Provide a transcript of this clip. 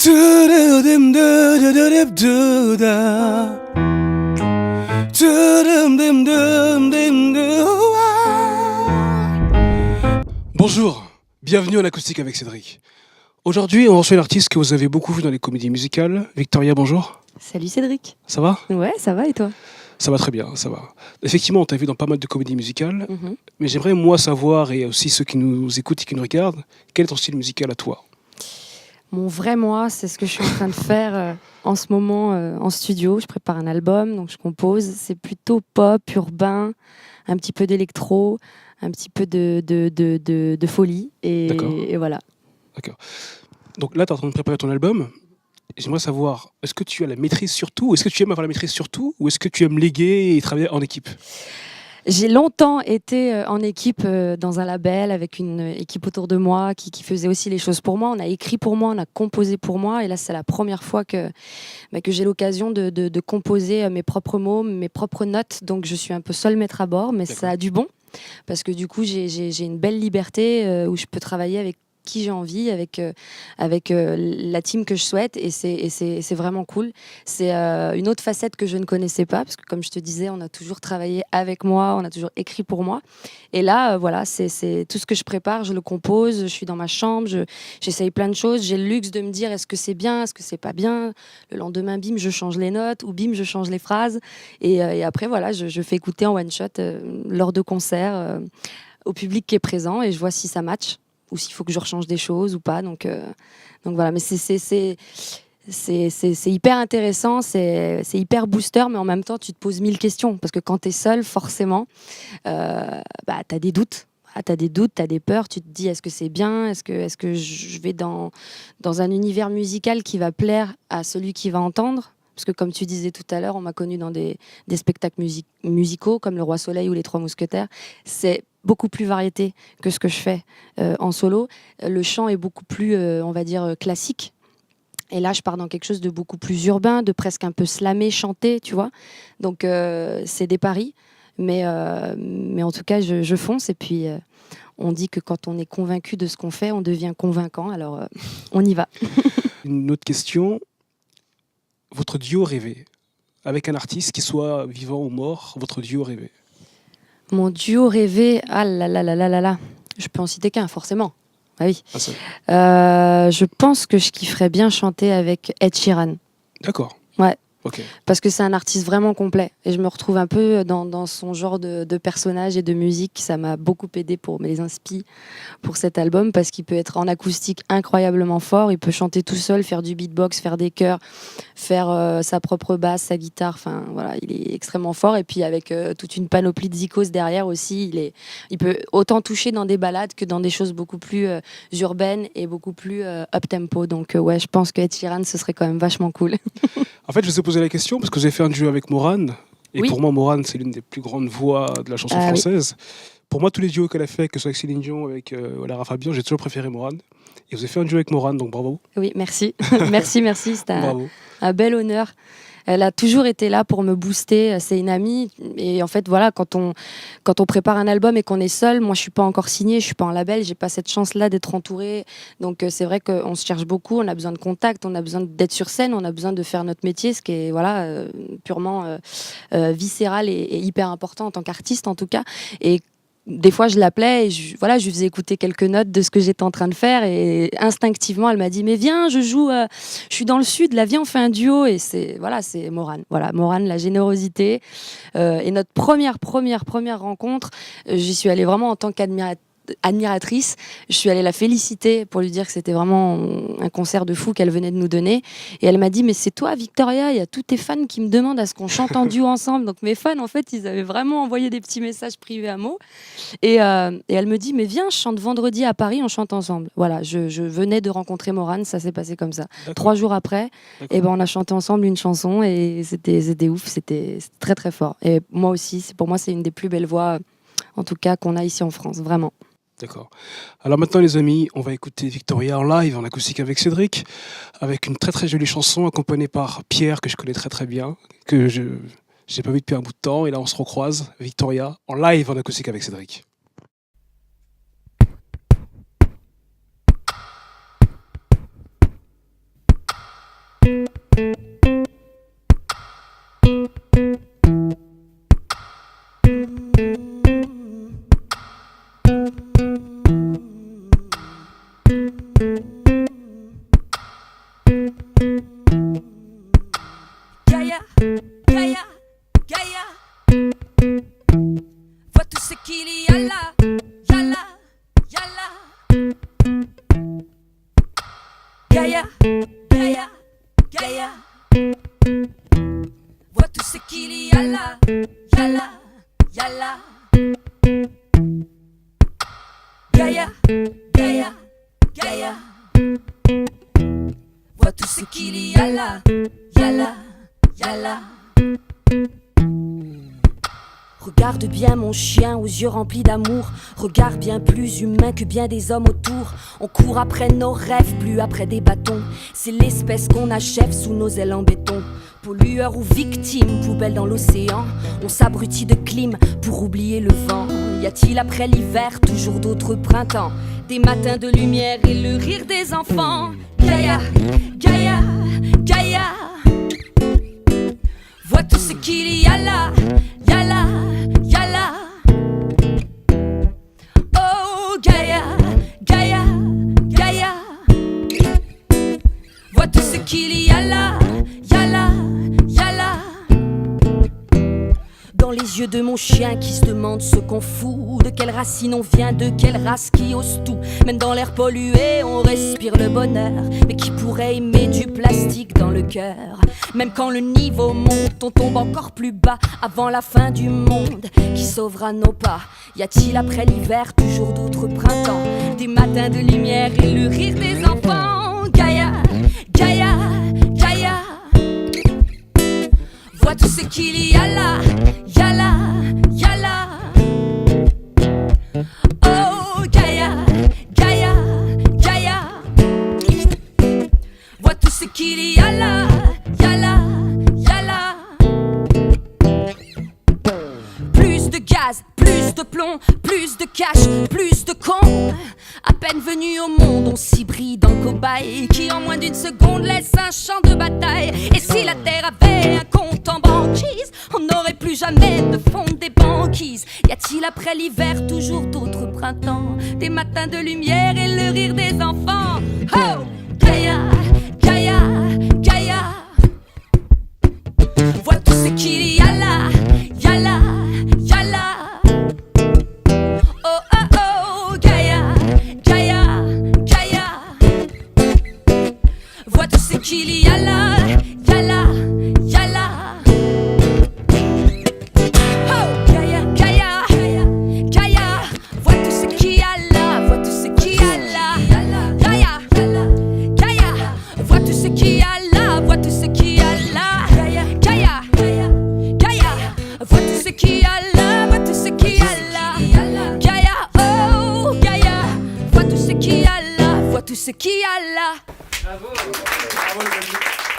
Bonjour, bienvenue en acoustique avec Cédric. Aujourd'hui, on reçoit une artiste que vous avez beaucoup vu dans les comédies musicales. Victoria, bonjour. Salut Cédric. Ça va ? Ouais, ça va et toi? Ça va très bien, ça va. Effectivement, on t'a vu dans pas mal de comédies musicales, Mhm. mais j'aimerais moi savoir, et aussi ceux qui nous écoutent et qui nous regardent, quel est ton style musical à toi ? Mon vrai moi, c'est ce que je suis en train de faire en ce moment en studio. Je prépare un album, donc je compose. C'est plutôt pop, urbain, un petit peu d'électro, un petit peu de folie. D'accord. Et voilà. D'accord. Donc là, tu es en train de préparer ton album. J'aimerais savoir, est-ce que tu as la maîtrise sur tout ? Est-ce que tu aimes avoir la maîtrise sur tout ? Ou est-ce que tu aimes léguer et travailler en équipe ? J'ai longtemps été en équipe dans un label avec une équipe autour de moi qui faisait aussi les choses pour moi. On a écrit pour moi, on a composé pour moi. Et là, c'est la première fois que j'ai l'occasion de composer mes propres mots, mes propres notes. Donc, je suis un peu seule maître à bord, mais D'accord. ça a du bon. Parce que du coup, j'ai une belle liberté où je peux travailler avec qui j'ai envie, avec la team que je souhaite, et c'est vraiment cool. C'est une autre facette que je ne connaissais pas, parce que comme je te disais, on a toujours travaillé avec moi, on a toujours écrit pour moi. Et là, voilà, c'est tout ce que je prépare, je le compose, je suis dans ma chambre, j'essaye plein de choses, j'ai le luxe de me dire est-ce que c'est bien, est-ce que c'est pas bien. Le lendemain, bim, je change les notes, ou bim, je change les phrases. Et après, voilà, je fais écouter en one-shot lors de concerts au public qui est présent, et je vois si ça match ou s'il faut que je rechange des choses ou pas. Donc voilà, mais c'est hyper intéressant, c'est hyper booster, mais en même temps, tu te poses 1000 questions. Parce que quand tu es seul, forcément, tu as des doutes. Tu as des doutes, tu as des peurs, tu te dis est-ce que c'est bien, est-ce que je vais dans un univers musical qui va plaire à celui qui va entendre. Parce que comme tu disais tout à l'heure, on m'a connue dans des spectacles musicaux comme Le Roi Soleil ou Les Trois Mousquetaires. C'est beaucoup plus variété que ce que je fais en solo. Le chant est beaucoup plus, on va dire, classique. Et là, je pars dans quelque chose de beaucoup plus urbain, de presque un peu slamé, chanté, tu vois. Donc, c'est des paris. Mais en tout cas, je fonce. Et puis, on dit que quand on est convaincu de ce qu'on fait, on devient convaincant. Alors, on y va. Une autre question. Votre duo rêvé, avec un artiste qui soit vivant ou mort, votre duo rêvé. Mon duo rêvé, ah là là là là là là. Je peux en citer qu'un, forcément. Ah oui. Ah, ça. Je pense que je kifferais bien chanter avec Ed Sheeran. D'accord. Ouais. Ok. Parce que c'est un artiste vraiment complet. Et je me retrouve un peu dans son genre de personnage et de musique. Ça m'a beaucoup aidé pour mes inspi pour cet album, parce qu'il peut être en acoustique incroyablement fort. Il peut chanter tout seul, faire du beatbox, faire des chœurs, faire sa propre basse, sa guitare. Enfin, voilà, il est extrêmement fort. Et puis avec toute une panoplie de zikos derrière aussi, il peut autant toucher dans des ballades que dans des choses beaucoup plus urbaines et beaucoup plus up-tempo. Donc ouais, je pense que Ed Sheeran, ce serait quand même vachement cool. En fait, je vous ai posé la question parce que j'ai fait un duo avec Morane. Et Oui. pour moi, Morane, c'est l'une des plus grandes voix de la chanson française. Oui. Pour moi, tous les duos qu'elle a fait, que ce soit avec Céline Dion, avec Lara Fabian, j'ai toujours préféré Morane. Et vous avez fait un duo avec Morane, donc bravo. Oui, merci. merci. C'est Bravo. Un bel honneur. Elle a toujours été là pour me booster. C'est une amie. Et en fait, voilà, quand on prépare un album et qu'on est seul, moi, je suis pas encore signée, je suis pas en label, j'ai pas cette chance-là d'être entourée. Donc, c'est vrai qu'on se cherche beaucoup. On a besoin de contact, on a besoin d'être sur scène, on a besoin de faire notre métier, ce qui est voilà purement viscéral et hyper important en tant qu'artiste, en tout cas. Et des fois, je l'appelais et je lui faisais écouter quelques notes de ce que j'étais en train de faire, et instinctivement, elle m'a dit mais viens, je suis dans le sud, là, viens, on fait un duo. Et c'est Morane. Voilà, Morane, la générosité. Et notre première rencontre, j'y suis allée vraiment en tant qu'admiratrice. Je suis allée la féliciter pour lui dire que c'était vraiment un concert de fou qu'elle venait de nous donner. Et elle m'a dit mais c'est toi, Victoria, il y a tous tes fans qui me demandent à ce qu'on chante en duo ensemble. Donc mes fans, en fait, ils avaient vraiment envoyé des petits messages privés à mots. Et elle me dit mais viens, je chante vendredi à Paris, on chante ensemble. Voilà, je venais de rencontrer Morane, ça s'est passé comme ça. D'accord. 3 jours après, on a chanté ensemble une chanson, et c'était ouf, c'était très très fort. Et moi aussi, pour moi, c'est une des plus belles voix, en tout cas, qu'on a ici en France, vraiment. D'accord. Alors maintenant, les amis, on va écouter Victoria en live, en acoustique avec Cédric, avec une très très jolie chanson accompagnée par Pierre, que je connais très très bien, que je n'ai pas vu depuis un bout de temps, et là on se recroise. Victoria en live, en acoustique avec Cédric. yalla, yalla, yalla. Gaïa, Gaïa, Gaïa. Vois tout ce qu'il y a là, yalla, yalla. Gaïa, Gaïa, Gaïa. Vois tout ce qu'il y a là, yalla, yalla. Regarde bien mon chien aux yeux remplis d'amour. Regarde bien plus humain que bien des hommes autour. On court après nos rêves, plus après des bâtons. C'est l'espèce qu'on achève sous nos ailes en béton. Pollueur ou victime, poubelle dans l'océan. On s'abrutit de clim pour oublier le vent. Y a-t-il après l'hiver toujours d'autres printemps? Des matins de lumière et le rire des enfants. Gaïa, Gaïa, Gaïa. Vois tout ce qu'il y a là, yalla, yalla. Oh Gaïa, Gaïa, Gaïa. Vois tout ce qu'il y a là, yalla, yalla. Dans les yeux de mon chien qui se demande ce qu'on fout. De quelle racine on vient, de quelle race qui ose tout. Même dans l'air pollué, on respire le bonheur. Mais qui pourrait aimer du plastique dans le cœur? Même quand le niveau monte, on tombe encore plus bas. Avant la fin du monde, qui sauvera nos pas? Y a-t-il après l'hiver toujours d'autres printemps? Des matins de lumière et le rire des enfants. Gaïa, Gaïa, Gaïa. Vois tout ce qu'il y a là, yalla, yalla. Oh Gaïa, Gaïa, Gaïa. Vois tout ce qu'il y a là, yalla, yalla. Plus de gaz, plus de plomb, plus de cash, plus de cons. À peine venu au monde, on s'hybride en cobaye qui en moins d'une seconde laisse un champ de bataille. Et si la terre avait un compte en banquise, on n'aurait plus jamais de fond des banquises. Y a-t-il après l'hiver toujours d'autres printemps? Des matins de lumière et le rire des enfants. Oh Gaïa, Gaïa, Gaïa. Vois tout ce qu'il y a là, yalla, yalla. Oh oh oh Gaïa, Gaïa, Gaïa. Vois tout ce qu'il y a là, yalla, yalla. Oh Gaïa, Gaïa, Gaïa. Vois tout ce qu'il y a là, vois tout ce qu'il y a là. Gaïa, Gaïa. Vois tout ce qu'il y a là, vois tout ce qu'il y a là. Gaïa, Gaïa. Vois tout ce qu'il y a là, vois tout ce qu'il y a là. Gaïa, oh Gaïa. Vois tout ce qu'il y a là, vois tout ce qu'il y a là. Bravo, bravo les amis.